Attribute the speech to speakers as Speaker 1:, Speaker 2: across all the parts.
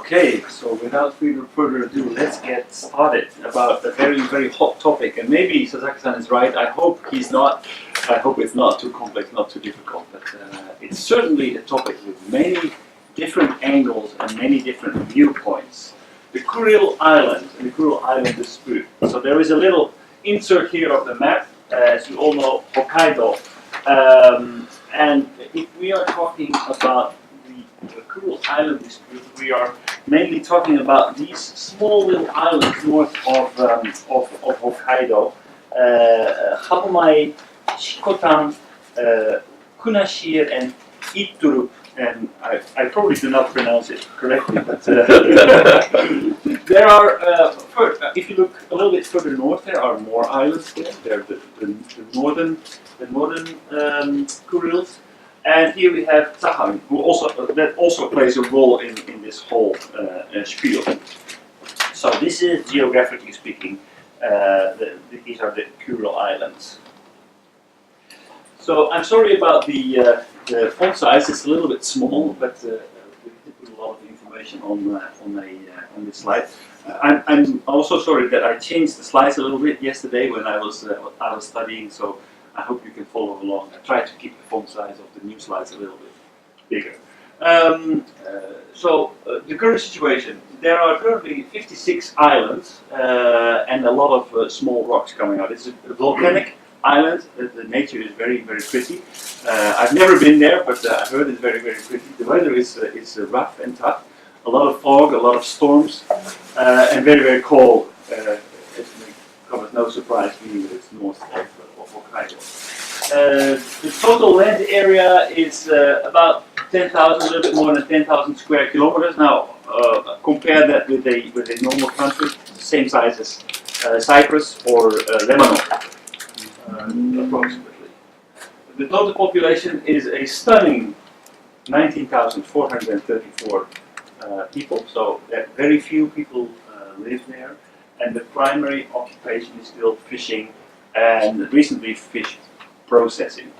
Speaker 1: Okay, so without further ado, let's get started about a very, very hot topic. And maybe Sasaki-san is right. I hope he's not. I hope it's not too complex, not too difficult. But it's certainly a topic with many different angles and many different viewpoints. The Kuril Island and the Kuril Island dispute. So there is a little insert here of the map. As you all know, Hokkaido. And if we are talking about the Kuril Island dispute, we are mainly talking about these small little islands north of Hokkaido, Habumai, Shikotan, Kunashir, and Iturup. And I probably do not pronounce it correctly, but there are, if you look a little bit further north, there are more islands there. They're the northern Kurils. And here we have Sakhalin, who also plays a role in this whole spiel. So this is, geographically speaking, these are the Kuril Islands. So I'm sorry about the font size. It's a little bit small, but we did put a lot of information on this slide. I'm also sorry that I changed the slides a little bit yesterday when I was studying. So I hope you can follow along. I tried to keep the font size of the new slides a little bit bigger. So the current situation, there are currently 56 islands and a lot of small rocks coming out. It's a volcanic island. The nature is very, very pretty. I've never been there, but I heard it's very, very pretty. The weather is rough and tough. A lot of fog, a lot of storms, and very, very cold. It comes no surprise being that it's north of Hokkaido. The total land area is about 10,000, a little bit more than 10,000 square kilometers. Now, compare that with a normal country, same size as Cyprus or Lebanon, approximately. The total population is a stunning 19,434 people. So very few people live there, and the primary occupation is still fishing and recently fish processing.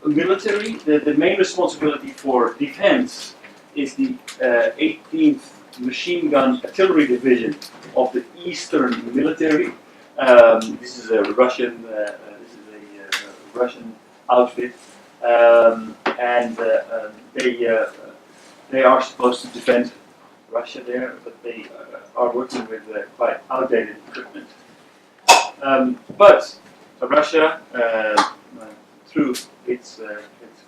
Speaker 1: Military, the main responsibility for defense is the 18th Machine Gun Artillery Division of the Eastern Military. This is a Russian outfit, and they are supposed to defend Russia there, but they are working with quite outdated equipment. But Russia, through its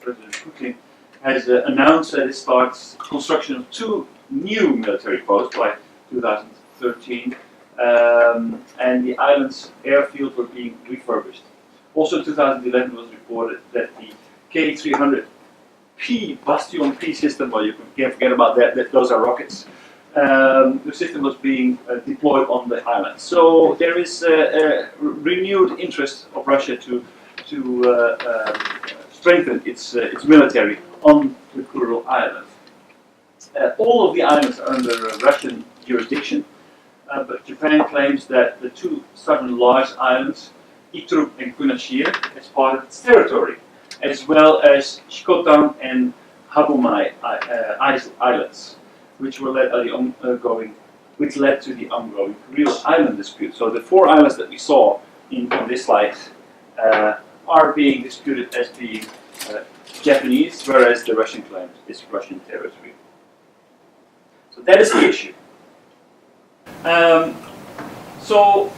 Speaker 1: President Putin, has announced that it starts construction of 2 new military posts by 2013, and the island's airfield were being refurbished. Also, 2011 was reported that the K-300P Bastion P system, well, you can't forget about that. Those are rockets. The system was being deployed on the island. So there is a renewed interest of Russia to strengthen its military on the Kuril Islands. All of the islands are under Russian jurisdiction, but Japan claims that the 2 southern large islands, Iturup and Kunashir, as part of its territory, as well as Shikotan and Habumai islands, which led to the ongoing Kuril Island dispute. So the 4 islands that we saw on this slide are being disputed as being Japanese, whereas the Russian claims it's Russian territory. So that is the issue. So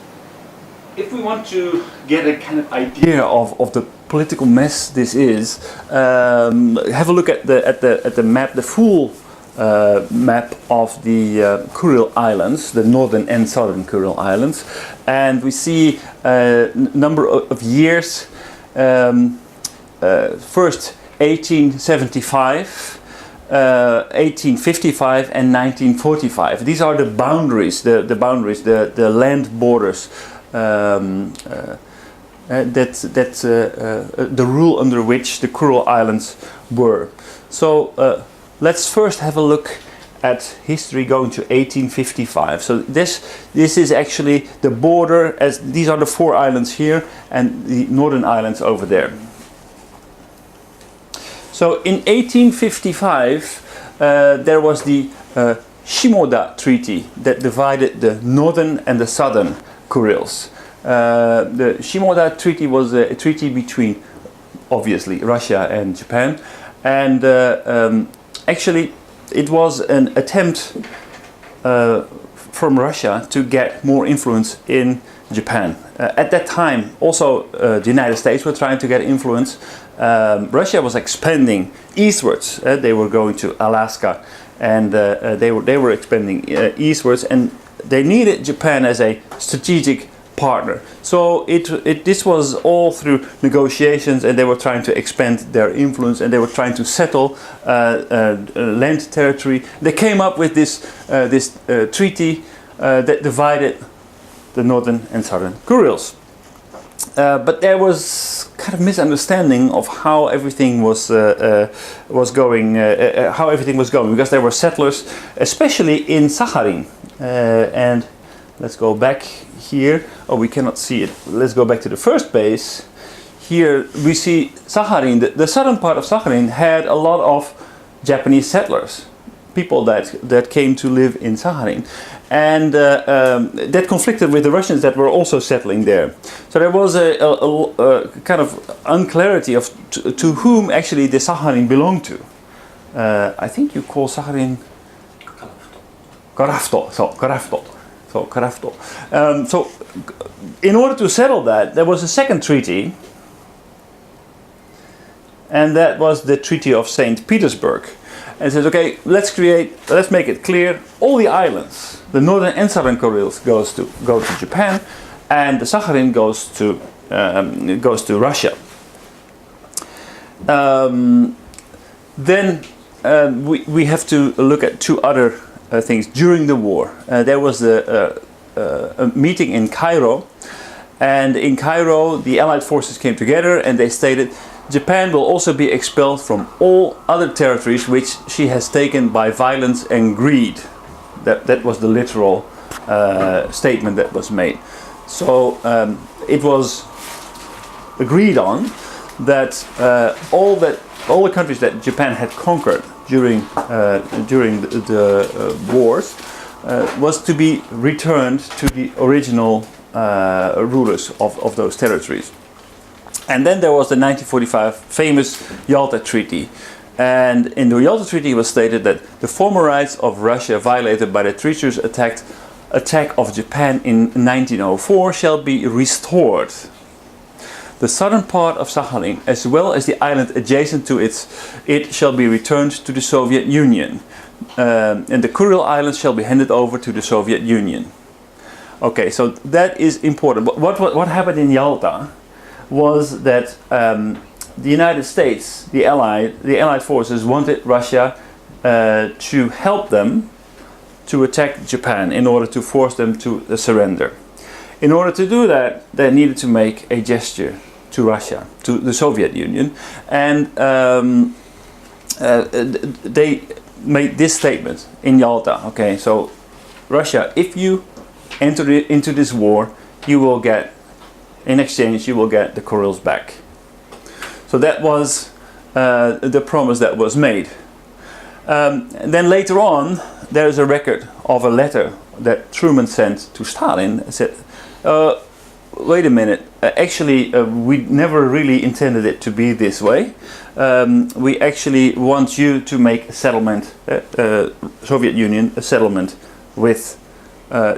Speaker 1: if we want to get a kind of idea of the political mess this is, have a look at the map, the full map of the Kuril Islands, the northern and southern Kuril Islands, and we see a number of years. First 1875, 1855 and 1945. These are the boundaries, the land borders, the rule under which the Kuril Islands were. So let's first have a look at history going to 1855. So this is actually the border, as these are the 4 islands here and the northern islands over there. So in 1855,
Speaker 2: there was the Shimoda Treaty that divided the northern and the southern Kurils. The Shimoda Treaty was a treaty between, obviously, Russia and Japan, and actually it was an attempt from Russia to get more influence in Japan. At that time, also the United States were trying to get influence. Russia was expanding eastwards. They were going to Alaska, and they were expanding eastwards, and they needed Japan as a strategic partner. So this was all through negotiations, and they were trying to expand their influence, and they were trying to settle land territory. They came up with this treaty that divided the northern and southern Kurils. But there was kind of misunderstanding of how everything was going, because there were settlers, especially in Sakhalin. And let's go back here. Oh, we cannot see it. Let's go back to the first base. Here we see Sakhalin. The southern part of Sakhalin had a lot of Japanese settlers, people that came to live in Sakhalin. And that conflicted with the Russians that were also settling there. So there was a kind of unclarity of to whom actually the Sakhalin belonged to. I think you call Sakhalin Karafto. So in order to settle that, there was a second treaty, and that was the Treaty of St. Petersburg. And says, okay, let's make it clear, all the islands, the northern and southern Kurils go to Japan, and the Sakhalin goes to Russia. Then we have to look at two other things. During the war, there was a meeting in Cairo, and in Cairo the Allied forces came together and they stated Japan will also be expelled from all other territories which she has taken by violence and greed. That was the literal statement that was made. So it was agreed on that all the countries that Japan had conquered during the wars was to be returned to the original rulers of those territories. And then there was the 1945 famous Yalta Treaty. And in the Yalta Treaty it was stated that the former rights of Russia violated by the treacherous attack of Japan in 1904 shall be restored. The southern part of Sakhalin, as well as the island adjacent to it shall be returned to the Soviet Union. And the Kuril Islands shall be handed over to the Soviet Union. Okay, so that is important. But what happened in Yalta was that the United States, the Allied forces, wanted Russia to help them to attack Japan in order to force them to surrender. In order to do that, they needed to make a gesture to Russia, to the Soviet Union, and they made this statement in Yalta. Okay, so Russia, if you enter into this war, you will get, in exchange, you will get the Kurils back. So that was the promise that was made. And then later on, there is a record of a letter that Truman sent to Stalin and said, wait a minute, actually we never really intended it to be this way. We actually want you to make a settlement, Soviet Union, a settlement with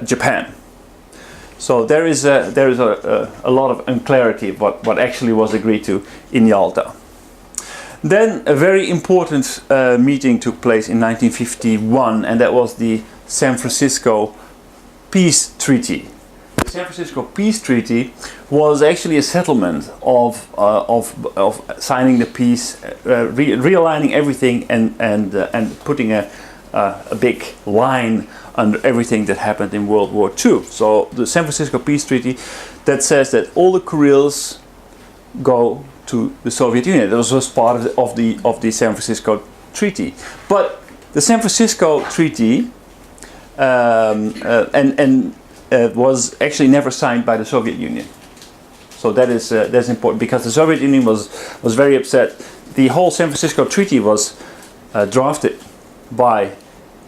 Speaker 2: Japan. So there is a lot of unclarity of what actually was agreed to in Yalta. Then a very important meeting took place in 1951, and that was the San Francisco Peace Treaty. The San Francisco Peace Treaty was actually a settlement of signing the peace, realigning everything, and putting a big line under everything that happened in World War II. So the San Francisco Peace Treaty that says that all the Kurils go to the Soviet Union. That was part of the San Francisco Treaty. But the San Francisco Treaty was actually never signed by the Soviet Union. So that's important, because the Soviet Union was very upset. The whole San Francisco Treaty was drafted by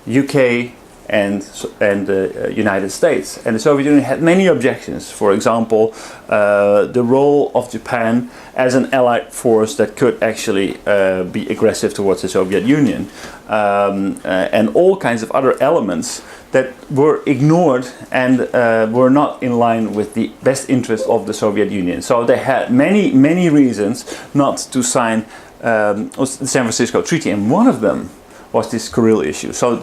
Speaker 2: UK and the United States. And the Soviet Union had many objections. For example, the role of Japan as an allied force that could actually be aggressive towards the Soviet Union, and all kinds of other elements that were ignored and were not in line with the best interest of the Soviet Union. So they had many reasons not to sign the San Francisco Treaty, and one of them was this Kuril issue. So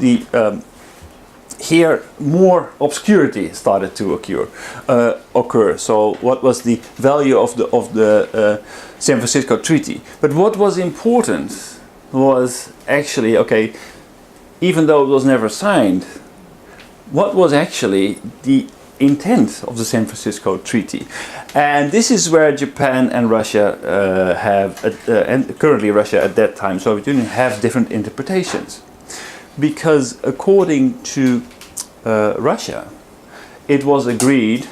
Speaker 2: here more obscurity started to occur. So what was the value of the San Francisco Treaty? But what was important was actually, okay, even though it was never signed, what was actually the intent of the San Francisco Treaty? And this is where Japan and Russia and currently Russia at that time, Soviet Union, have different interpretations. Because according to Russia, it was agreed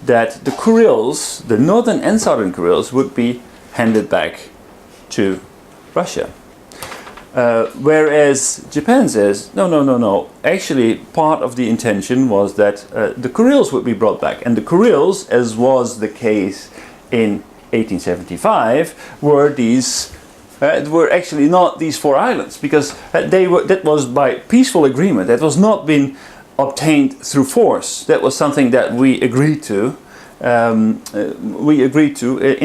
Speaker 2: that the Kurils, the northern and southern Kurils, would be handed back to Russia. Whereas Japan says, no. Actually, part of the intention was that the Kurils would be brought back. And the Kurils, as was the case in 1875, were actually not these 4 islands, because that was by peaceful agreement. That was not been obtained through force. That was something that we agreed to. In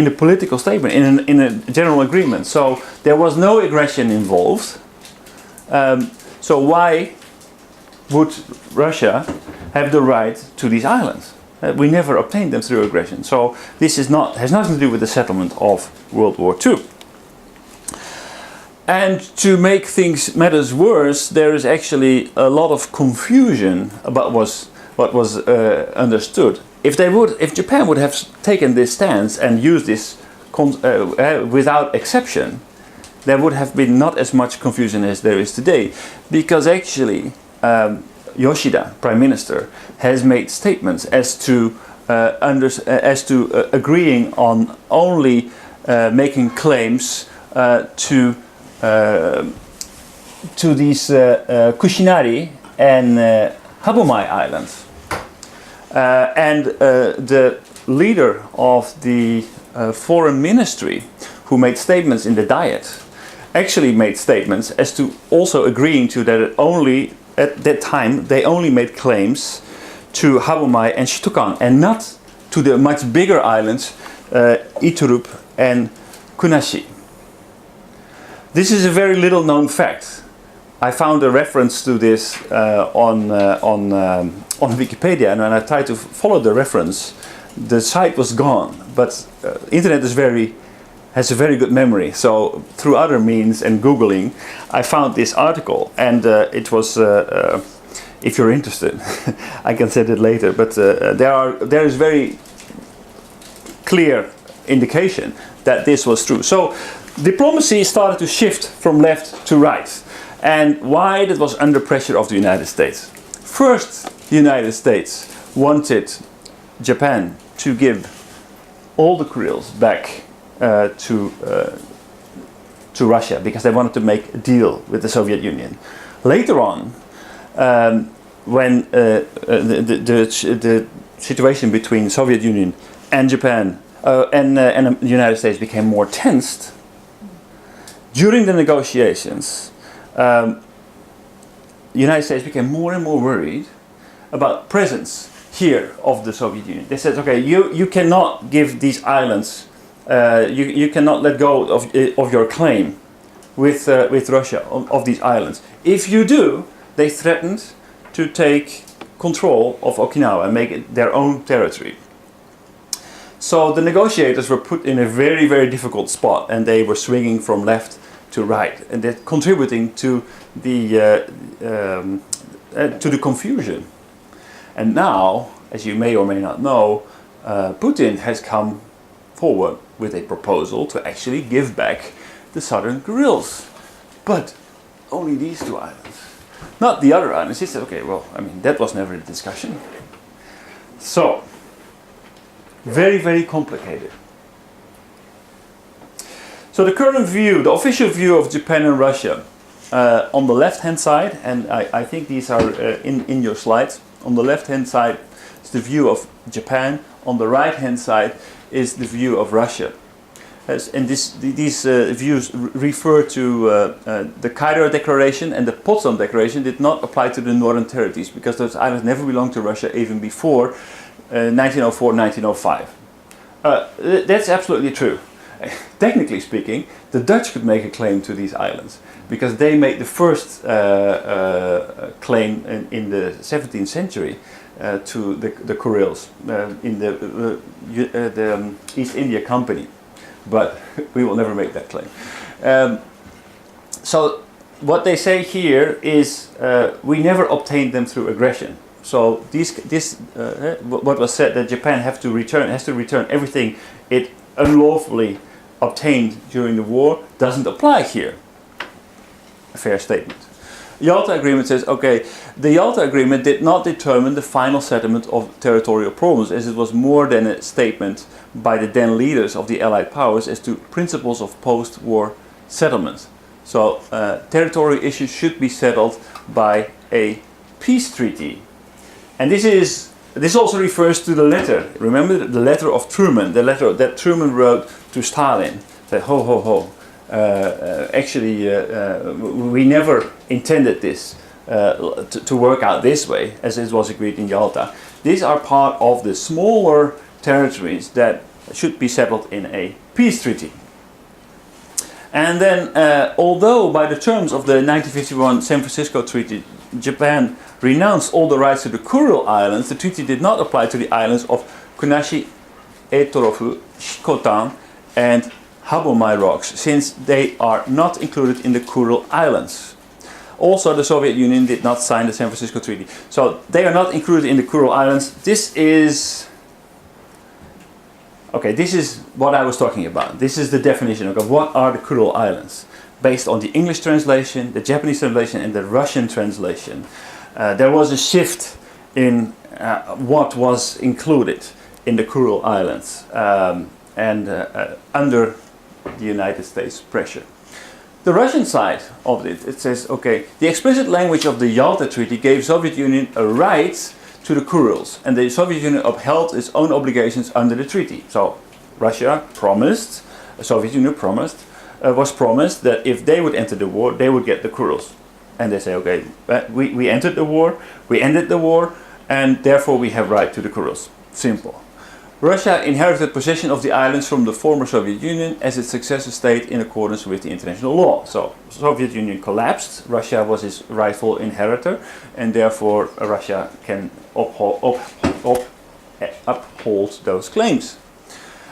Speaker 2: a political statement, in a general agreement. So there was no aggression involved. So why would Russia have the right to these islands? We never obtained them through aggression. So this has nothing to do with the settlement of World War II. And to make matters worse, there is actually a lot of confusion about what was understood. If Japan would have taken this stance and used this without exception, there would have been not as much confusion as there is today, because actually Yoshida, Prime Minister, has made statements as to agreeing on only making claims to these Kushinari and Habumai Islands. And the leader of the foreign ministry, who made statements in the Diet, actually made statements as to also agreeing to that at that time they only made claims to Habumai and Shitukan, and not to the much bigger islands, Iturup and Kunashi. This is a very little known fact. I found a reference to this on Wikipedia, and when I tried to follow the reference, the site was gone. But internet has a very good memory. So through other means and Googling, I found this article, and it was. If you're interested, I can send it later. But there is very clear indication that this was true. So diplomacy started to shift from left to right. And why? That was under pressure of the United States. First, the United States wanted Japan to give all the Kurils back to Russia, because they wanted to make a deal with the Soviet Union. Later on, when the situation between the Soviet Union and Japan and the United States became more tensed, during the negotiations, the United States became more and more worried about presence here of the Soviet Union. They said, okay, you cannot give these islands, you cannot let go of your claim with Russia of these islands. If you do, they threatened to take control of Okinawa and make it their own territory. So the negotiators were put in a very, very difficult spot, and they were swinging from left to right, and they're contributing to the confusion. And now, as you may or may not know, Putin has come forward with a proposal to actually give back the southern Kurils, but only these 2 islands, not the other islands. He said, okay, well, I mean, that was never a discussion. So, very, very complicated. So the current view, the official view of Japan and Russia, on the left-hand side, and I think these are in your slides. On the left-hand side is the view of Japan. On the right-hand side is the view of Russia. And these views refer to the Cairo Declaration, and the Potsdam Declaration did not apply to the northern territories because those islands never belonged to Russia even before 1904-1905. That's absolutely true. Technically speaking, the Dutch could make a claim to these islands because they made the first claim in the 17th century to the Kurils in the East India Company. But we will never make that claim. So what they say here is we never obtained them through aggression. So what was said that Japan has to return everything it unlawfully obtained during the war doesn't apply here. A fair statement. Yalta Agreement says, okay, the Yalta Agreement did not determine the final settlement of territorial problems, as it was more than a statement by the then leaders of the Allied powers as to principles of post-war settlement. So territorial issues should be settled by a peace treaty. And this also refers to the letter. Remember the letter of Truman, the letter that Truman wrote to Stalin. That ho ho ho. Actually, we never intended this to work out this way, as it was agreed in Yalta. These are part of the smaller territories that should be settled in a peace treaty. And then, although by the terms of the 1951 San Francisco Treaty, Japan renounced all the rights to the Kuril Islands, the treaty did not apply to the islands of Kunashi, Etorofu, Shikotan, and Habomai Rocks, since they are not included in the Kuril Islands. Also, the Soviet Union did not sign the San Francisco Treaty. So they are not included in the Kuril Islands. This is what I was talking about. This is the definition of what are the Kuril Islands, based on the English translation, the Japanese translation, and the Russian translation. There was a shift in what was included in the Kuril Islands under the United States pressure. The Russian side of it says, okay, the explicit language of the Yalta Treaty gave Soviet Union a right to the Kurils, and the Soviet Union upheld its own obligations under the treaty. So Russia promised, the Soviet Union was promised that if they would enter the war, they would get the Kurils. And they say, okay, we entered the war, we ended the war, and therefore we have right to the Kurils. Simple. Russia inherited possession of the islands from the former Soviet Union as its successor state in accordance with the international law. So the Soviet Union collapsed, Russia was its rightful inheritor, and therefore Russia can uphold those claims.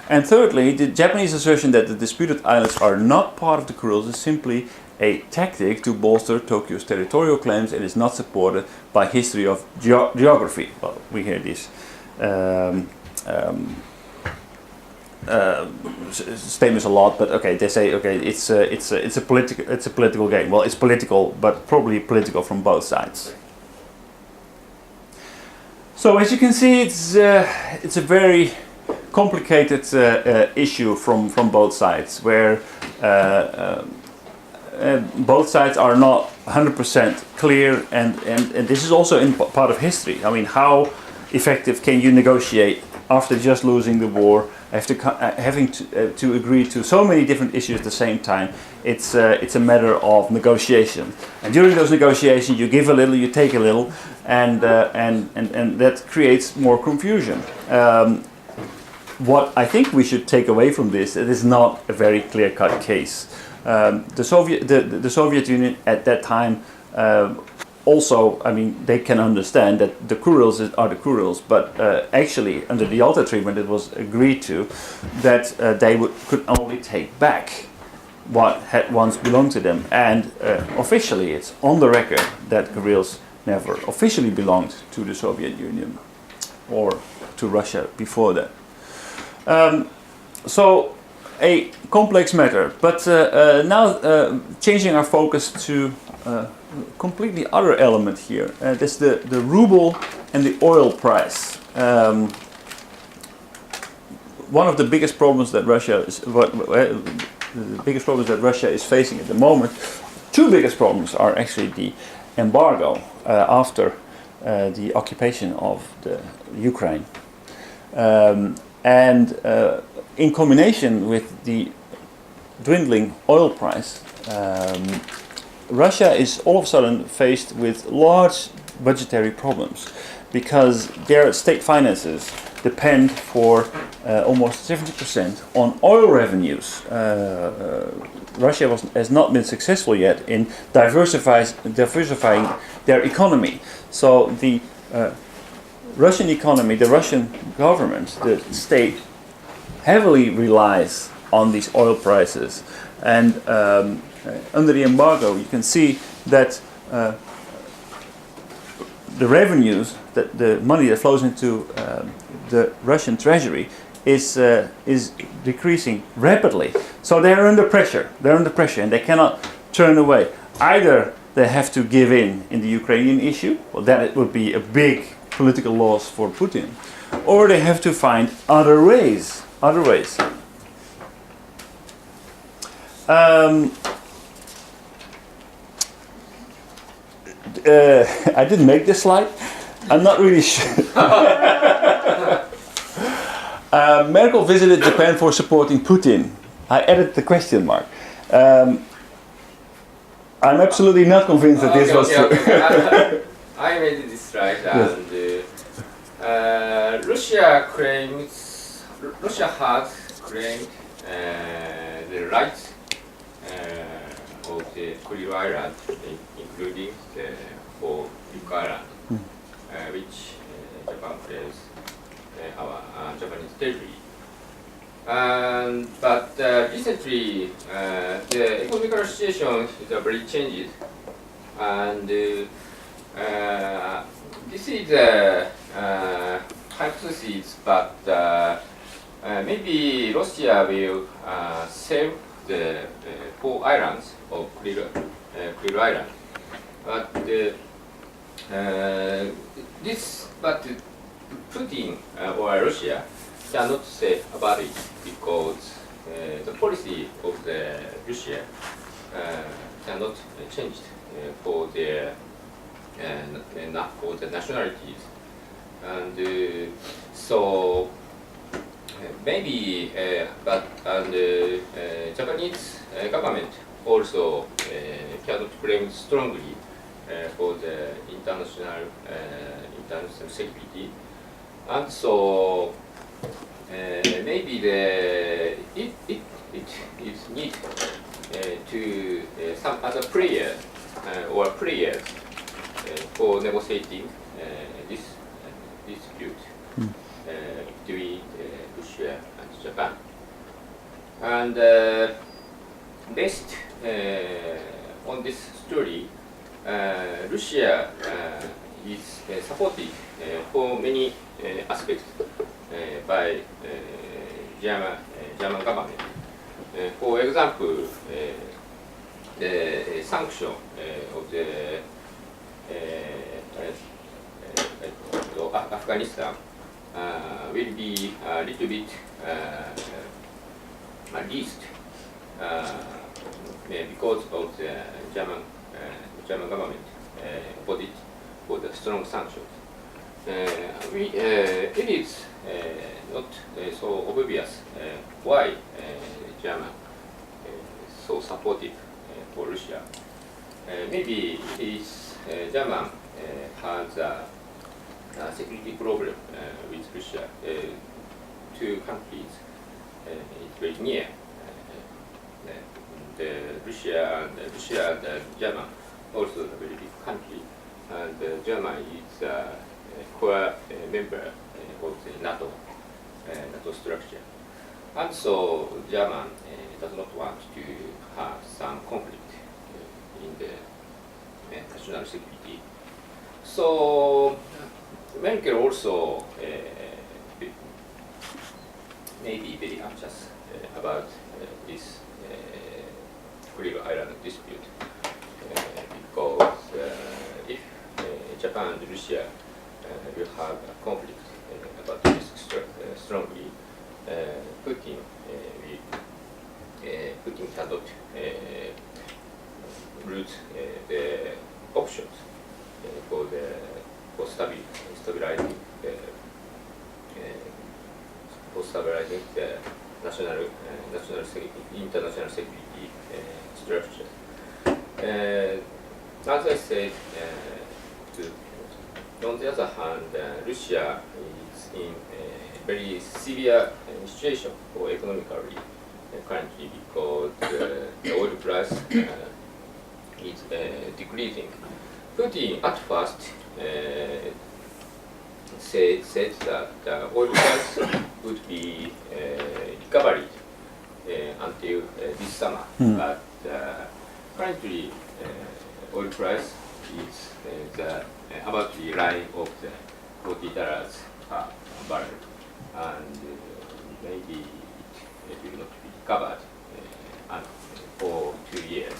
Speaker 2: And thirdly, the Japanese assertion that the disputed islands are not part of the Kurils is simply a tactic to bolster Tokyo's territorial claims and is not supported by history of geography. Well, we hear this statements a lot, but okay, they say okay, it's a political game. Well, it's political, but probably political from both sides. So as you can see, it's a very complicated issue from both sides, where both sides are not 100% clear, and this is also in part of history. I mean, how effective can you negotiate after just losing the war, having to agree to so many different issues at the same time? It's a matter of negotiation, and during those negotiations, you give a little, you take a little, and that creates more confusion. What I think we should take away from this, it is not a very clear-cut case. The Soviet Union at that time also, I mean, they can understand that the Kurils are the Kurils, but actually under the Yalta Treaty it was agreed to that they could only take back what had once belonged to them, and officially it's on the record that Kurils never officially belonged to the Soviet Union or to Russia before that. So a complex matter, but now changing our focus to completely other element here. That's the ruble and the oil price. One of the biggest problems that Russia is facing at the moment, two biggest problems are actually the embargo after the occupation of the Ukraine, and in combination with the dwindling oil price, Russia is all of a sudden faced with large budgetary problems because their state finances depend for almost 70% on oil revenues. Russia has not been successful yet in diversifying their economy. So the Russian economy, the Russian government, the state, heavily relies on these oil prices. And under the embargo, you can see that the revenues, that the money that flows into the Russian treasury is decreasing rapidly. So they're under pressure. They're under pressure, and they cannot turn away. Either they have to give in the Ukrainian issue, well, that it would be a big political loss for Putin, or they have to find other ways. Other ways. I didn't make this slide. I'm not really sure. Merkel visited Japan for supporting Putin. I added the question mark. I'm absolutely not convinced that this was true.
Speaker 3: I made this slide,
Speaker 2: Yes.
Speaker 3: and Russia has claimed the rights of the Kuril Island, including the Ryukyu Island, which Japan claims our Japanese territory. But recently, the economic situation is very changed, and this is a hypothesis, but maybe Russia will sell the 4 islands of Kuril Island. But Putin or Russia cannot say about it because the policy of the Russia cannot change for the nationalities, and so maybe Japanese government also cannot claim strongly for the international security, and so maybe it is need to some other player or players for negotiating this dispute between Russia and Japan. And based on this story, Russia is supported for many aspects by German government. For example, the sanction of the Afghanistan will be a little bit least because of the German government opposite for the strong sanctions. It is not so obvious why German so supportive for Russia. Maybe it is German has a security problem with Russia. Two countries it's very near. Russia and German also a very big country, and Germany is a core member of the NATO structure. And so German does not want to have some conflict in the national security. So Merkel also may be very anxious about this Kuril Island dispute because if Japan and Russia will have a conflict about this strongly, Putin cannot route the options for stabilizing the international security structure. As I said, on the other hand, Russia is in a very severe situation for economically currently because the oil price is decreasing. Putin at first said that the oil price would be recovered until this summer, but currently oil price is about the line of the $40 per barrel, and maybe it will not be recovered for 2 years.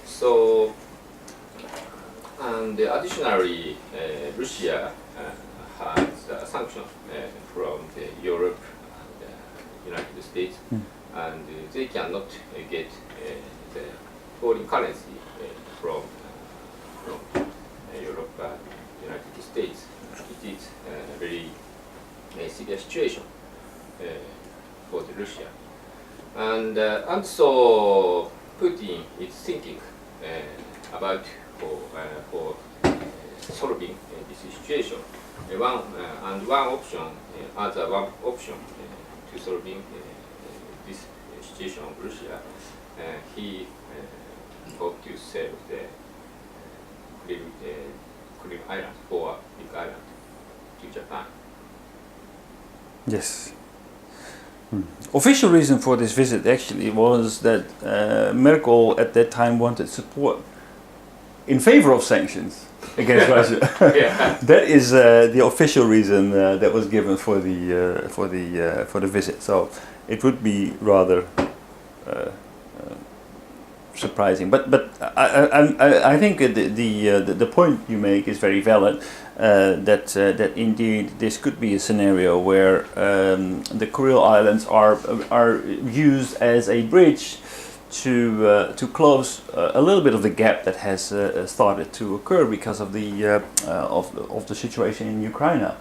Speaker 3: So, and additionally, Russia has sanctions from Europe and the United States, and they cannot get the foreign currency from Europe and United States. It is a very severe situation for the Russia, and so Putin is thinking about for solving this situation. One option to solving this situation of Russia, he hoped to sell the Crimea Island for Big Island to Japan.
Speaker 2: Yes. Official reason for this visit actually was that Merkel at that time wanted support in favor of sanctions against Russia.
Speaker 3: Yeah.
Speaker 2: That is the official reason that was given for the visit. So it would be rather surprising. But I think the point you make is very valid. That indeed this could be a scenario where the Kuril Islands are used as a bridge to close a little bit of the gap that has started to occur because of the situation in Ukraine,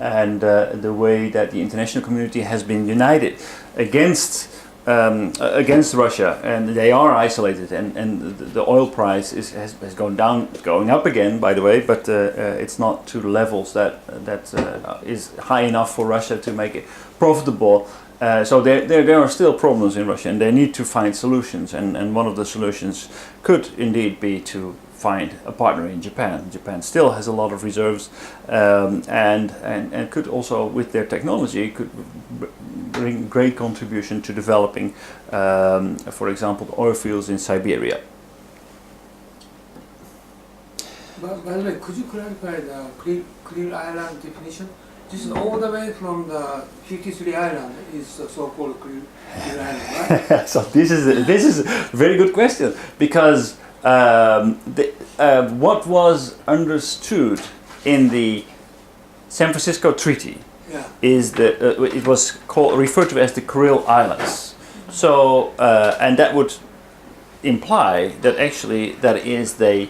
Speaker 2: and the way that the international community has been united against Russia, and they are isolated, and the oil price has going up again, by the way, but it's not to the levels that is high enough for Russia to make it profitable. So there are still problems in Russia, and they need to find solutions, and one of the solutions could indeed be to find a partner in Japan. Japan still has a lot of reserves, and could also, with their technology, could bring great contribution to developing, for example, the oil fields in Siberia.
Speaker 4: By the way, could you clarify the Kuril Island definition? This is all the way from the 53 island is the so-called Kuril Island, right?
Speaker 2: So this is a very good question, because what was understood in the San Francisco Treaty is that it was referred to as the Kuril Islands. So and that would imply that actually that is the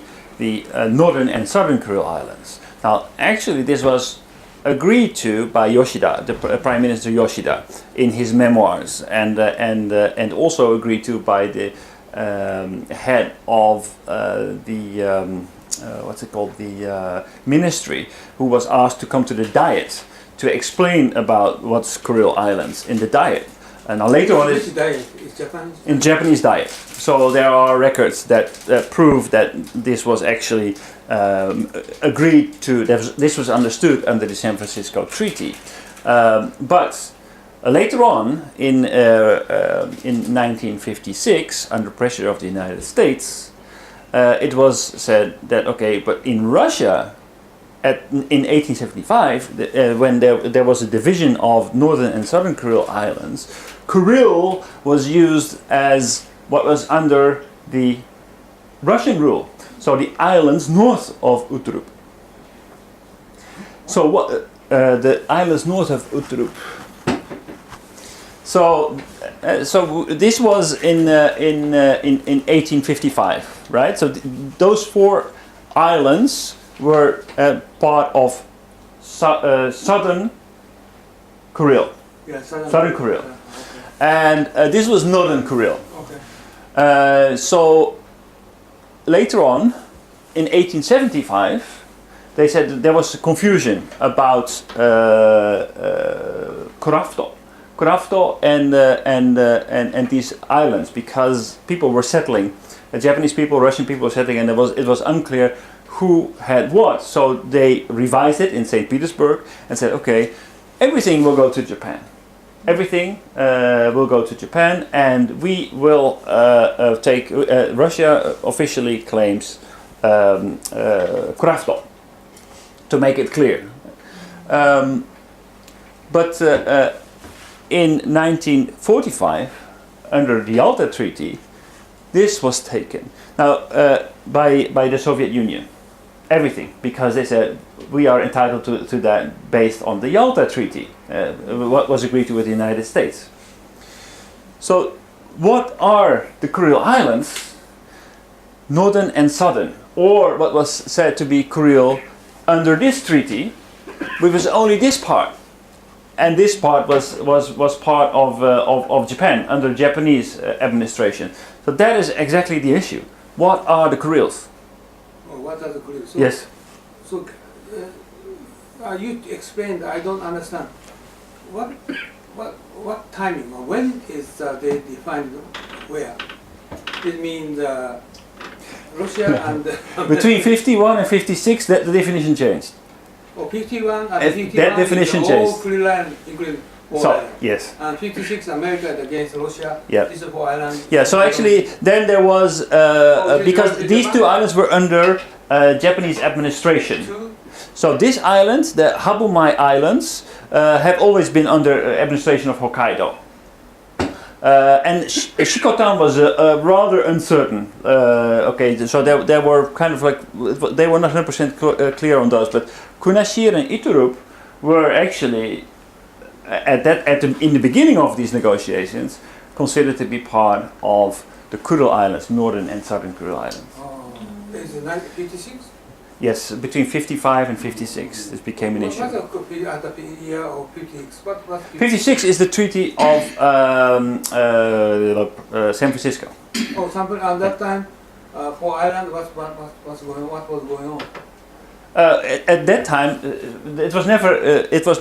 Speaker 2: northern and southern Kuril Islands. Now, actually, this was agreed to by Yoshida, the Prime Minister Yoshida, in his memoirs, and also agreed to by the head of the ministry, who was asked to come to the Diet to explain about what's Kuril Islands in the Diet. And now later on,
Speaker 4: Which diet is Japanese?
Speaker 2: In Japanese Diet. So there are records that prove that this was actually agreed to. This was understood under the San Francisco Treaty. But later on, in 1956, under pressure of the United States, it was said that okay, but in Russia, in 1875, when there was a division of northern and southern Kuril Islands, Kuril was used as what was under the Russian rule. So the islands north of Utrup. So what the islands north of Utrup. So So this was in 1855, right? So those 4 islands were part of southern Kuril.
Speaker 4: Yeah,
Speaker 2: Southern Kuril.
Speaker 4: Okay.
Speaker 2: And this was northern Kuril.
Speaker 4: Okay.
Speaker 2: So later on, in 1875, they said that there was confusion about Kurafto and these islands, because people were settling, Japanese people, Russian people were settling, and it was unclear who had what. So they revised it in St. Petersburg and said, okay, everything will go to Japan. Everything will go to Japan, and we will take. Russia officially claims Kurafto, to make it clear. But in 1945, under the Yalta Treaty, this was taken now by the Soviet Union. Everything, because they said we are entitled to that based on the Yalta Treaty, what was agreed to with the United States. So, what are the Kuril Islands? Northern and southern, or what was said to be Kuril under this treaty, which was only this part, and this part was part of Japan under Japanese administration. So that is exactly the issue. What are the Kurils?
Speaker 4: What are the Kurils? So,
Speaker 2: Yes.
Speaker 4: So, you explained. I don't understand. What timing or when is they defined where? It means Russia and
Speaker 2: Between 51 and 56, the definition changed.
Speaker 4: Oh, 51 and
Speaker 2: That
Speaker 4: 51
Speaker 2: definition
Speaker 4: is all
Speaker 2: changed.
Speaker 4: Kuril Island, including all
Speaker 2: So
Speaker 4: islands.
Speaker 2: yes.
Speaker 4: And 56 America against Russia.
Speaker 2: Yeah.
Speaker 4: These are 4 islands.
Speaker 2: Yeah, so actually then there was, because these 2 islands were under Japanese administration. So these islands, the Habumai Islands, have always been under administration of Hokkaido. And Shikotan was rather uncertain. Okay, so there were kind of like, they were not 100% clear on those, but Kunashir and Iturup were actually, in the beginning of these negotiations, considered to be part of the Kuril Islands, northern and southern Kuril Islands.
Speaker 4: Is it 1956?
Speaker 2: Yes, between 55 and 56, this became an issue.
Speaker 4: What was the year of 56? What was
Speaker 2: 56 is the Treaty of San Francisco.
Speaker 4: Oh, something at that time, 4 islands. What was going on?
Speaker 2: At that time, it was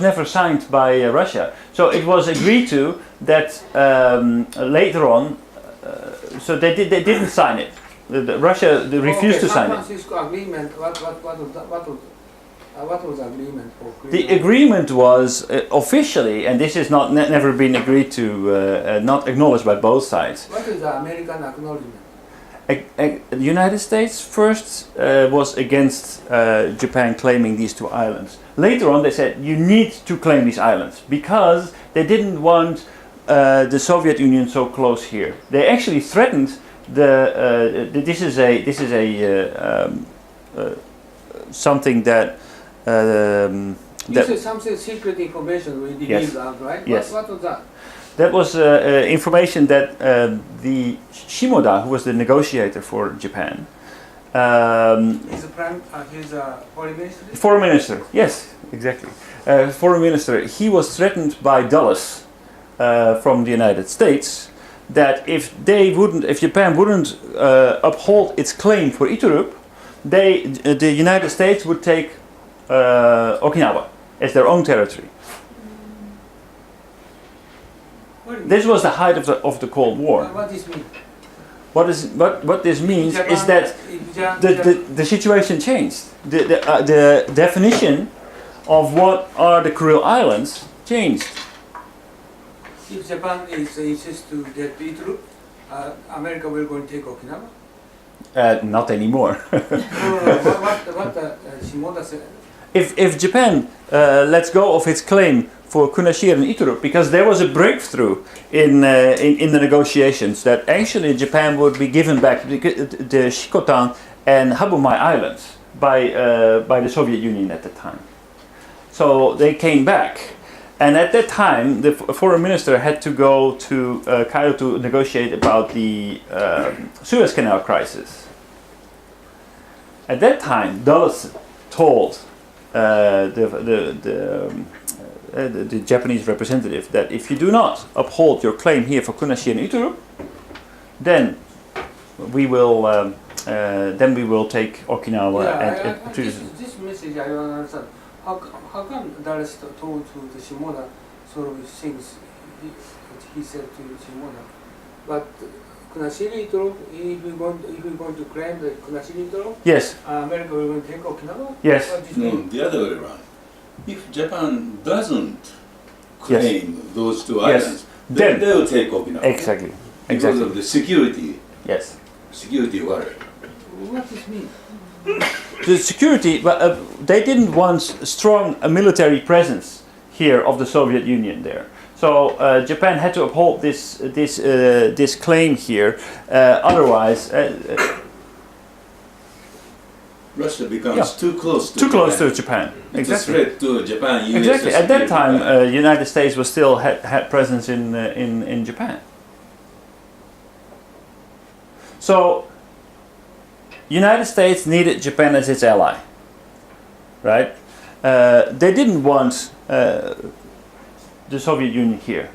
Speaker 2: never signed by Russia. So it was agreed to that later on. So they didn't sign it. Russia refused to sign it.
Speaker 4: San Francisco Agreement. What was the agreement for?
Speaker 2: The agreement was officially, and this has not never been agreed to, not acknowledged by both sides.
Speaker 4: What is the American acknowledgement?
Speaker 2: The United States first was against Japan claiming these 2 islands. Later on, they said you need to claim these islands because they didn't want the Soviet Union so close here. They actually threatened this is something that.
Speaker 4: This is something secret information we revealed out, right?
Speaker 2: Yes.
Speaker 4: What was that?
Speaker 2: That was information that the Shimoda, who was the negotiator for Japan,
Speaker 4: He's a foreign minister?
Speaker 2: Foreign minister, yes, exactly. Foreign minister, he was threatened by Dulles from the United States that if Japan wouldn't uphold its claim for Iturup, the United States would take Okinawa as their own territory. This was the height of the Cold War.
Speaker 4: What does this mean?
Speaker 2: What this means is that the situation changed. The definition of what are the Kuril Islands changed.
Speaker 4: If Japan insists to get Iturup, America will go and take Okinawa?
Speaker 2: Not anymore.
Speaker 4: What Shimoda said?
Speaker 2: If Japan lets go of its claim for Kunashir and Iturup, because there was a breakthrough in the negotiations that actually Japan would be given back the Shikotan and Habumai Islands by the Soviet Union at the time. So they came back, And at that time, the foreign minister had to go to Cairo to negotiate about the Suez Canal crisis. At that time, Dulles told the Japanese representative that if you do not uphold your claim here for Kunashi and Iturup, then we will take Okinawa and
Speaker 4: this message I don't understand. How come Dulles told to the Shimoda sort of things he said to Shimoda, but Kunashiri Iturup, if we going to claim the Kunashiri Iturup,
Speaker 2: yes,
Speaker 4: America will going to take Okinawa?
Speaker 2: yes.
Speaker 5: No, the other way around. If Japan doesn't claim those two islands, then they will take Okinawa.
Speaker 2: Exactly.
Speaker 5: Because of the security.
Speaker 2: Yes.
Speaker 5: Security worry.
Speaker 4: What does this mean?
Speaker 2: The security, but they didn't want strong military presence here of the Soviet Union there. So Japan had to uphold this claim here. Otherwise,
Speaker 5: Russia becomes too close to
Speaker 2: too
Speaker 5: Japan.
Speaker 2: close to Japan.
Speaker 5: It's a threat to Japan. US
Speaker 2: Exactly. At that time,
Speaker 5: security.
Speaker 2: United States was still had presence in Japan. So, United States needed Japan as its ally, right? They didn't want the Soviet Union here,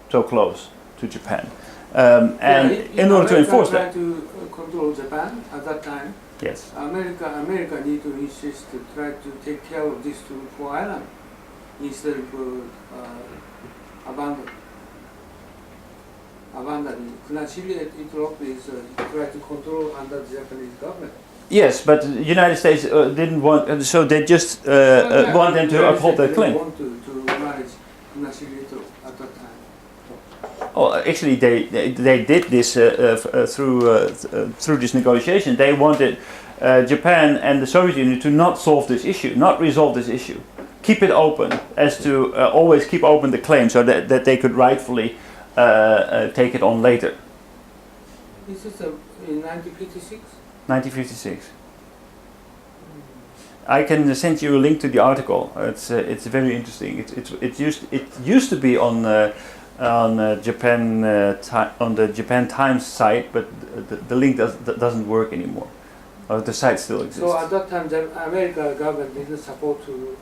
Speaker 2: so close to Japan, and in order to enforce that,
Speaker 4: to control Japan at that time,
Speaker 2: yes,
Speaker 4: America need to insist to try to take care of these two four islands instead of abandoning Kunashiri Iturup is try to control under the Japanese government.
Speaker 2: yes, but the United States didn't want, so they just want them to uphold their claim.
Speaker 4: They want to manage Kunashiri Iturup at that time.
Speaker 2: Oh, actually, they did this through this negotiation. They wanted Japan and the Soviet Union to not solve this issue, not resolve this issue, keep it open, as to always keep open the claim, so that they could rightfully take it on later.
Speaker 4: This is in 1956.
Speaker 2: 1956. I can send you a link to the article. It's very interesting. It used to be on Japan on the Japan Times site, but the link doesn't work anymore. The site still exists.
Speaker 4: So at that time, the American government didn't support to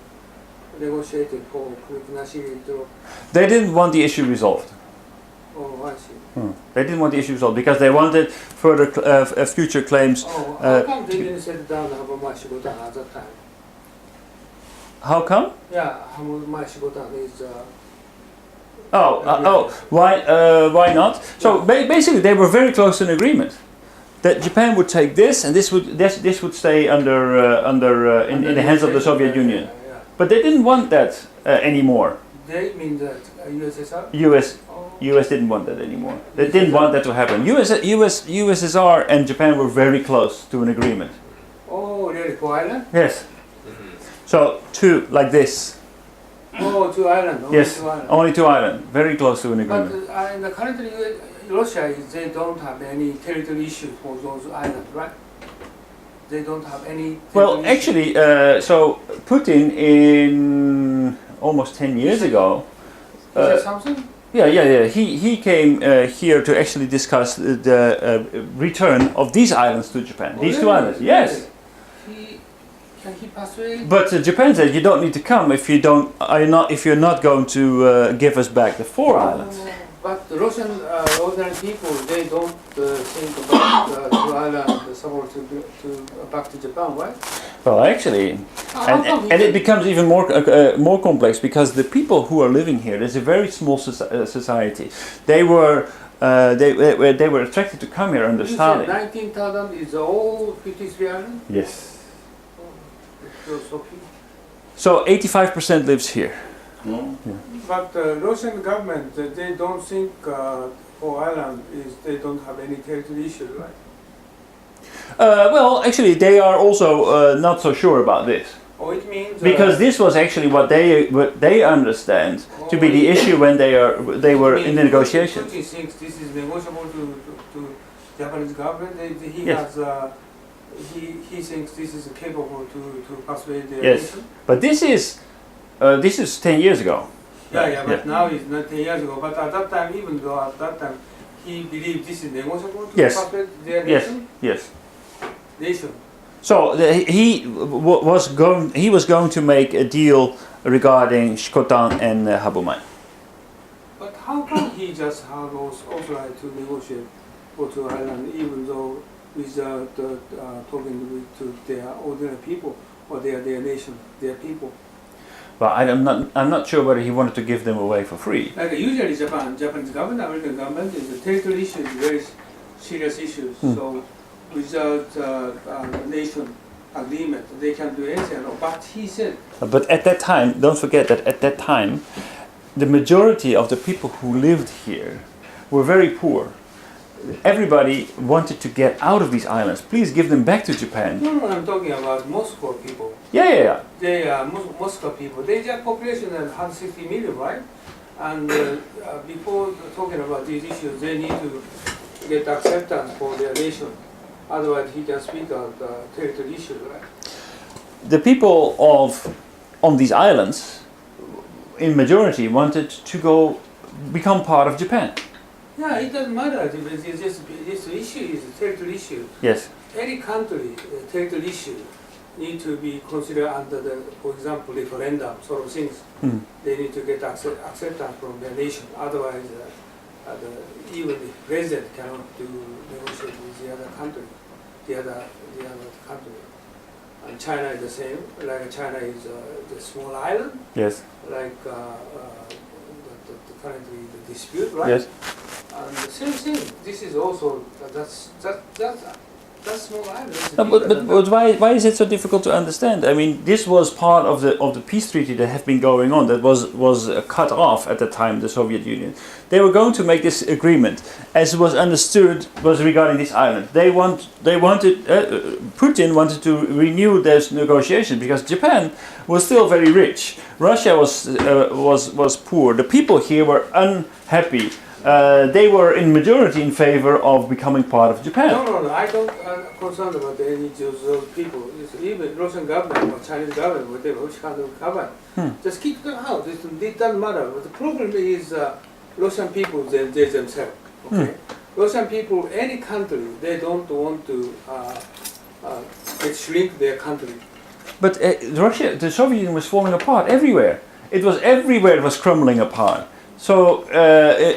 Speaker 4: negotiate it for Kunashiri Iturup.
Speaker 2: They didn't want the issue resolved.
Speaker 4: Oh, I see.
Speaker 2: They didn't want the issue resolved because they wanted further future claims.
Speaker 4: Oh, how come they didn't set down Habama Shigotan at that time?
Speaker 2: How come?
Speaker 4: Yeah, Habama Shigotan is.
Speaker 2: Why not? So basically, they were very close to an agreement that Japan would take this, and this would stay under in the hands of the Soviet Union.
Speaker 4: Yeah.
Speaker 2: But they didn't want that anymore.
Speaker 4: They mean that USSR.
Speaker 2: US didn't want that anymore. They didn't want that to happen. USSR and Japan were very close to an agreement.
Speaker 4: Oh, really? For island?
Speaker 2: Yes. So two like this.
Speaker 4: Oh, two island. Only
Speaker 2: Yes,
Speaker 4: two island.
Speaker 2: only two islands. Very close to an
Speaker 4: But
Speaker 2: agreement.
Speaker 4: in the currently Russia, they don't have any territory issues for those islands, right? They don't have any.
Speaker 2: Well,
Speaker 4: territory
Speaker 2: actually, so Putin in almost 10 years ago.
Speaker 4: issues. Is that something?
Speaker 2: Yeah. He came here to actually discuss the return of these islands to Japan.
Speaker 4: Oh,
Speaker 2: These two
Speaker 4: really?
Speaker 2: islands, yes.
Speaker 4: Can he persuade?
Speaker 2: But Japan said you don't need to come if you're not going to give us back the four islands.
Speaker 4: But the Russian ordinary people, they don't think about two islands support to back to Japan, right?
Speaker 2: Well, actually, and it becomes even more complex because the people who are living here, there's a very small society. They were attracted to come here under
Speaker 4: You said
Speaker 2: Stalin.
Speaker 4: 19,000 is all 53 islands?
Speaker 2: Yes.
Speaker 4: So few.
Speaker 2: So 85% lives here.
Speaker 5: No?
Speaker 4: But the Russian government, they don't think for island is they don't have any territory issues, right?
Speaker 2: Well, actually, they are also not so sure about this
Speaker 4: Oh, it means
Speaker 2: because this was actually what they understand to be the issue when they were in the negotiations.
Speaker 4: Putin thinks this is negotiable to Japanese government. He
Speaker 2: Yes.
Speaker 4: has he thinks this is capable to persuade the
Speaker 2: Yes,
Speaker 4: nation.
Speaker 2: but this is 10 years ago.
Speaker 4: Yeah, but now it's not 10 years ago. But at that time, even though at that time he believed this is negotiable to
Speaker 2: Yes.
Speaker 4: perfect their
Speaker 2: Yes,
Speaker 4: nation.
Speaker 2: yes.
Speaker 4: Nation.
Speaker 2: So he was going to make a deal regarding Shkotan and Habumai.
Speaker 4: But how come he just had also right to negotiate for two island, even though without talking to their ordinary people or their nation, their people?
Speaker 2: But I'm not sure whether he wanted to give them away for free.
Speaker 4: Like usually Japanese government, American government is a territory issue, very serious issues. So without nation agreement, they can do anything. But he said.
Speaker 2: But at that time, don't forget that at that time, the majority of the people who lived here were very poor. Everybody wanted to get out of these islands. Please give them back to Japan.
Speaker 4: No, I'm talking about Moscow people.
Speaker 2: Yeah.
Speaker 4: They are Moscow people. Their population is 160 million, right? And before talking about these issues, they need to get acceptance for their nation. Otherwise, he can speak of territory issues, right?
Speaker 2: The people on these islands, in majority, wanted to become part of Japan.
Speaker 4: Yeah, it doesn't matter. This issue is a territory issue.
Speaker 2: Yes.
Speaker 4: Any country, territory issue, need to be considered under the, for example, referendum sort of things. They need to get acceptance from their nation. Otherwise, even the president cannot negotiate with the other country, the other country. And China is the same. Like China is the small island.
Speaker 2: Yes.
Speaker 4: Like currently the dispute, right?
Speaker 2: Yes.
Speaker 4: And the same thing. This is also that's small island.
Speaker 2: No, but why is it so difficult to understand? I mean, this was part of the peace treaty that had been going on. That was cut off at the time. The Soviet Union. They were going to make this agreement, as was understood, was regarding this island. Putin wanted to renew those negotiations because Japan was still very rich. Russia was poor. The people here were unhappy. They were in majority in favor of becoming part of Japan.
Speaker 4: No, I don't concerned about any of those people. It's even Russian government or Chinese government, whatever, which kind of government. Just keep them out. It doesn't matter. But the problem is Russian people, they themselves. Okay? Russian people, any country, they don't want to shrink their country.
Speaker 2: But Russia, the Soviet Union was falling apart everywhere. It was crumbling apart. So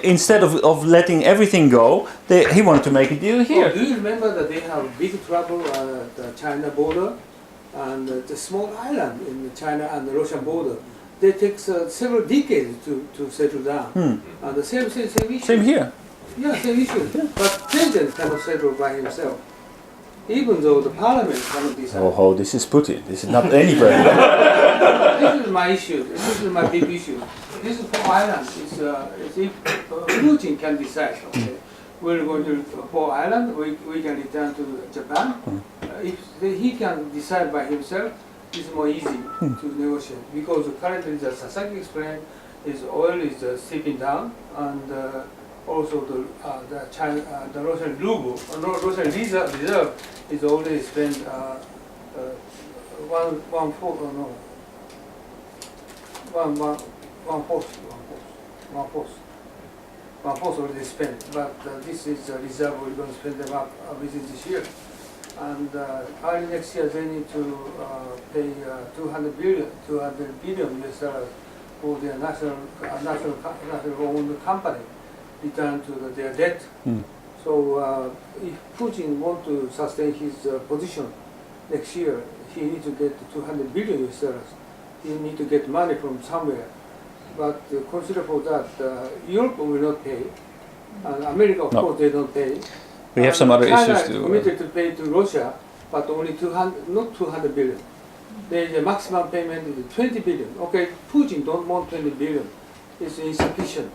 Speaker 2: instead of letting everything go, he wanted to make a deal here.
Speaker 4: Oh, do you remember that they have big trouble at the China border and the small island in the China and the Russian border? They take several decades to settle down. And the same issue.
Speaker 2: Same here.
Speaker 4: Yeah, same issue. Yeah. But president cannot settle by himself, even though the parliament cannot decide.
Speaker 2: Oh, this is Putin. This is not anybody.
Speaker 4: This is my issue. This is my big issue. This is four islands. It's if Putin can decide, okay, we're going to four islands, we can return to Japan. If he can decide by himself, it's more easy to negotiate because currently, as Sasaki explained, oil is slipping down, and also the Russian ruble, Russian reserve is already spent one fourth already spent, but this is a reserve we're going to spend them up within this year. And early next year they need to pay 200 billion US dollars for their national owned company return to their debt. So if Putin wants to sustain his position next year, he needs to get 200 billion US dollars. He needs to get money from somewhere. But consider for that, Europe will not pay, and America, of course, they don't pay.
Speaker 2: We have some other
Speaker 4: China
Speaker 2: issues too.
Speaker 4: committed to pay to Russia, but only 200 billion. The maximum payment is 20 billion. Okay, Putin don't want 20 billion. It's insufficient.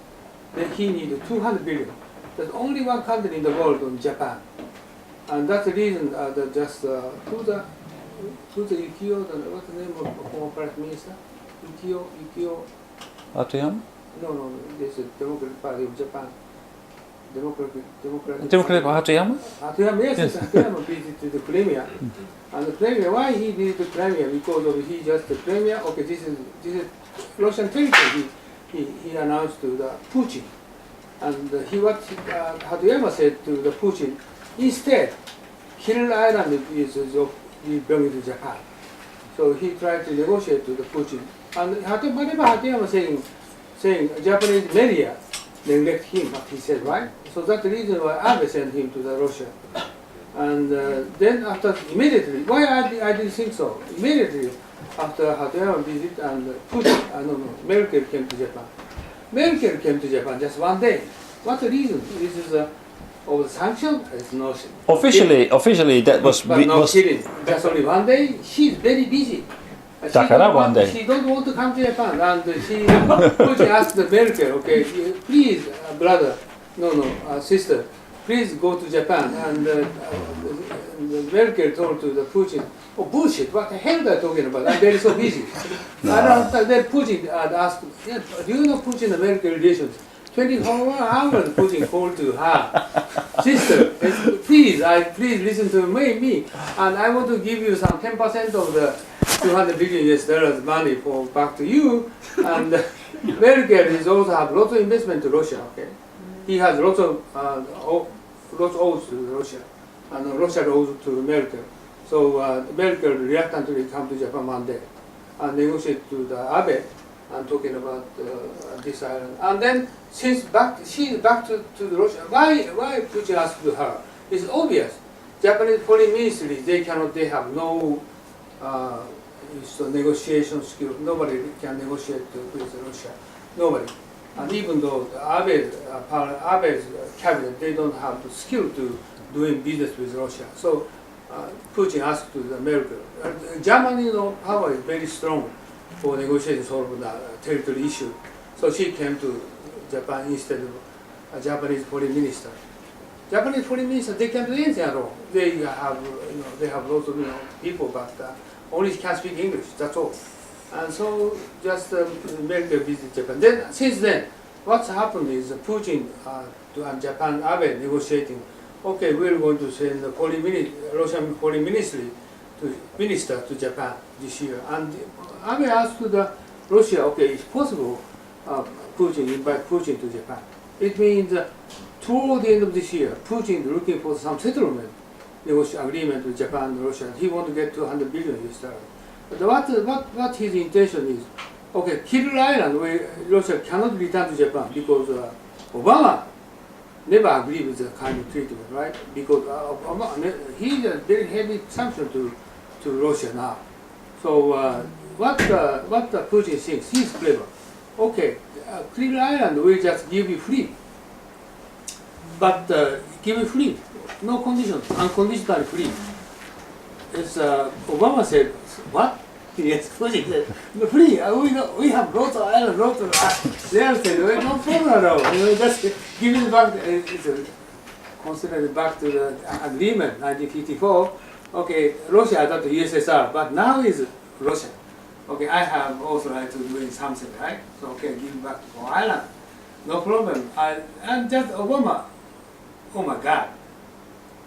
Speaker 4: Then he needs 200 billion. There's only one country in the world, Japan, and that's the reason that just who's the Yukio? What's the name of former Prime Minister? Yukio.
Speaker 2: Hatayama?
Speaker 4: No. This is Democratic Party of Japan. Democratic
Speaker 2: Hatayama?
Speaker 4: Hatayama, yes, Hatayama visited the Crimea. And the Crimea, why he visited Crimea? Because of he just the Crimea. Okay, this is Russian territory. he announced to the Putin, and Hatuyama said to the Putin, instead, Kuril Island is belonging to Japan. So he tried to negotiate to the Putin, and whatever Hatuyama saying Japanese media neglect him, what he said, right? So that's the reason why Abe sent him to the Russia. And then after immediately, why I didn't think so? Immediately after Hatuyama visit and Putin, Merkel came to Japan. Merkel came to Japan just one day. What's the reason? This is of the sanction? It's no.
Speaker 2: Officially, that was.
Speaker 4: But no kidding. Just only one day. She's very busy.
Speaker 2: One day.
Speaker 4: She don't want to come to Japan, and Putin asked Merkel, okay, please, brother, sister, please go to Japan. And Merkel told to the Putin, oh bullshit, what the hell are you talking about? I'm very so busy. Then Putin asked, do you know Putin and Merkel relations? 24 hours Putin called to her, sister, please listen to me, and I want to give you some 10% of the $200 billion money back to you. And Merkel is also have lots of investment to Russia. Okay, he has lots of owes to Russia, and Russia owes to Merkel. So Merkel reluctantly come to Japan one day and negotiate to the Abe and talking about this island. And then she's back to Russia. Why Putin asked to her? It's obvious. Japanese foreign ministry, they have no negotiation skills. Nobody can negotiate with Russia. Nobody. And even though Abe's cabinet, they don't have the skill to doing business with Russia. So Putin asked to the Merkel. Germany power is very strong for negotiating solve the territory issue. So she came to Japan instead of a Japanese foreign minister. Japanese foreign minister, they can't do anything at all. They have lots of people, but only can speak English. That's all. And so just Merkel visited Japan. Then since then, what's happened is Putin and Japan Abe negotiating. Okay, we're going to send the Russian foreign minister to Japan this year. And Abe asked the Russia, okay, it's possible invite Putin to Japan. It means toward the end of this year, Putin is looking for some settlement agreement with Japan and Russia. He wants to get $200 billion. But what his intention is, okay, Kuril Island, where Russia cannot return to Japan because Obama never agreed with the kind of treatment, right? Because he has very heavy sanction to Russia now. So what Putin thinks, he's clever. Okay, Kuril Island will just give you free, but give you free, no conditions, unconditionally free. It's Obama said, what? Yes, Putin said, free. We have lots of islands, lots of they are saying, well, no problem at all. Just give it back. It's considered back to the agreement, 1954. Okay, Russia adopted USSR, but now is Russia. Okay, I have also right to doing something, right? So okay, give it back to island, no problem. And just Obama, oh my God.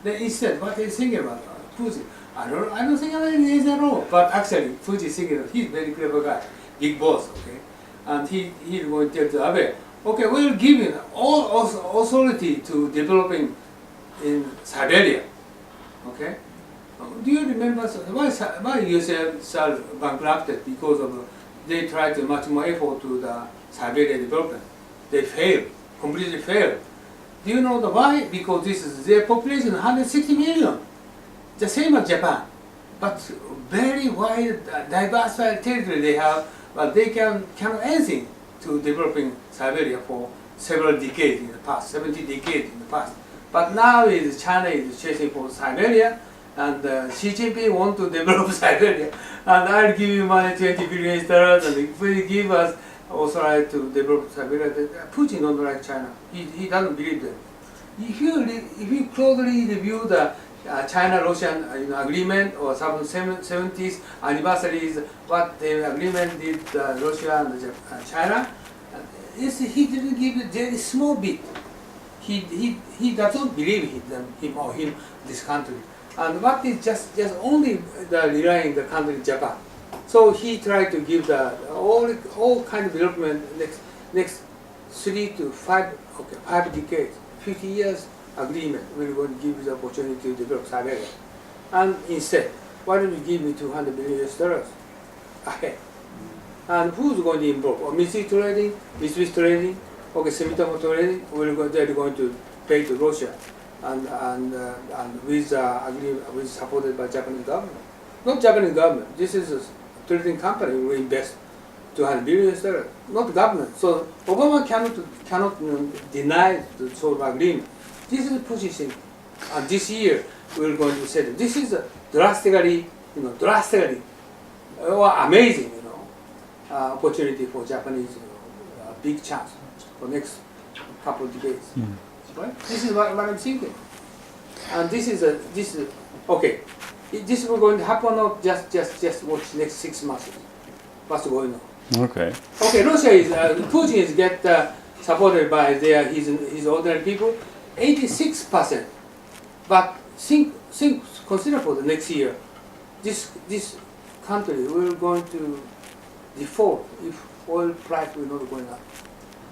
Speaker 4: Then instead, what is thinking about Putin? I don't think about it at all. But actually, Putin is thinking he's a very clever guy, big boss, okay? And he's going to tell Abe, okay, we'll give you all authority to developing in Siberia, okay? Do you remember why USSR bankrupted? Because of they tried to much more effort to the Siberia development. They failed, completely failed. Do you know why? Because this is their population 160 million, the same as Japan, but very wide, diversified territory they have. But they cannot anything to developing Siberia for several decades in the past, 70 decades in the past. But now China is chasing for Siberia. And Xi Jinping want to develop Siberia, and I'll give you money, $20 billion, and if you give us also right to develop Siberia, Putin don't like China. He doesn't believe them. If you closely review the China-Russian agreement or some 70th anniversaries, what the agreement did Russia and China, he didn't give a very small bit. He doesn't believe him, this country. And what is just only relying the country Japan. So he tried to give all kind of development next 3 to 5 decades, 50 years agreement will going to give you the opportunity to develop Siberia. And instead, why don't you give me $200 billion ahead? And who's going to involve? Or Mitsubishi trading, okay, Sumitomo trading, they're going to pay to Russia, and with agreement, with supported by Japanese government. Not Japanese government. This is a trading company who will invest $200 billion, not government. So Obama cannot deny the sort of agreement. This is a position. And this year we're going to say that this is a drastically amazing, opportunity for Japanese, big chance for next couple of decades. Right? This is what I'm thinking. And this is okay. This is going to happen, not just watch next 6 months. What's going on?
Speaker 2: Okay.
Speaker 4: Okay, Russia is Putin is get supported by his ordinary people, 86%. But consider for the next year, this country will going to default if oil price will not going up.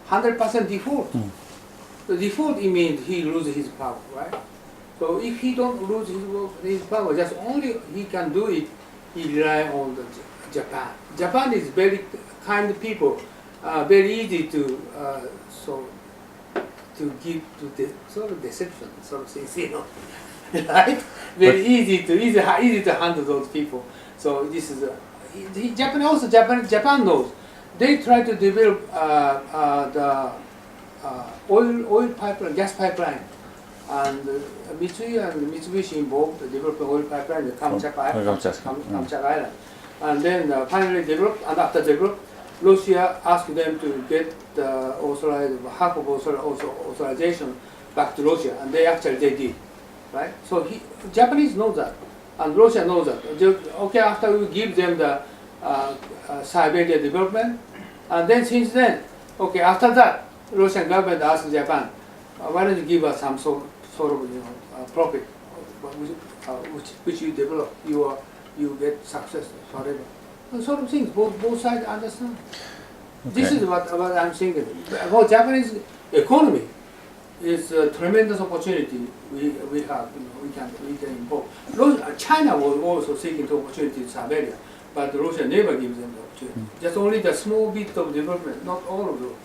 Speaker 4: 100% default. The default, it means he loses his power, right? So if he don't lose his power, just only he can do it, he rely on Japan. Japan is very kind people, very easy to give to the sort of deception, sort of things, right? Very easy to handle those people. So this is Japan knows. They try to develop the oil pipeline, gas pipeline, and Mitsui and Mitsubishi involved developing oil pipeline, the Kamchatka Island, and then finally developed. And after developed, Russia asked them to get half of authorization back to Russia, and they did, right? So Japanese know that, and Russia knows that. Okay, after we give them the Siberia development, and then since then, okay, after that, Russian government asked Japan, why don't you give us some sort of profit, which you develop, you get success, whatever. And sort of things, both sides understand. Okay. This is what I'm thinking. For Japanese economy, it's a tremendous opportunity we have. We can involve. China was also seeking the opportunity in Siberia, but Russia never gives them the opportunity. Just only the small bit of development, not all of those.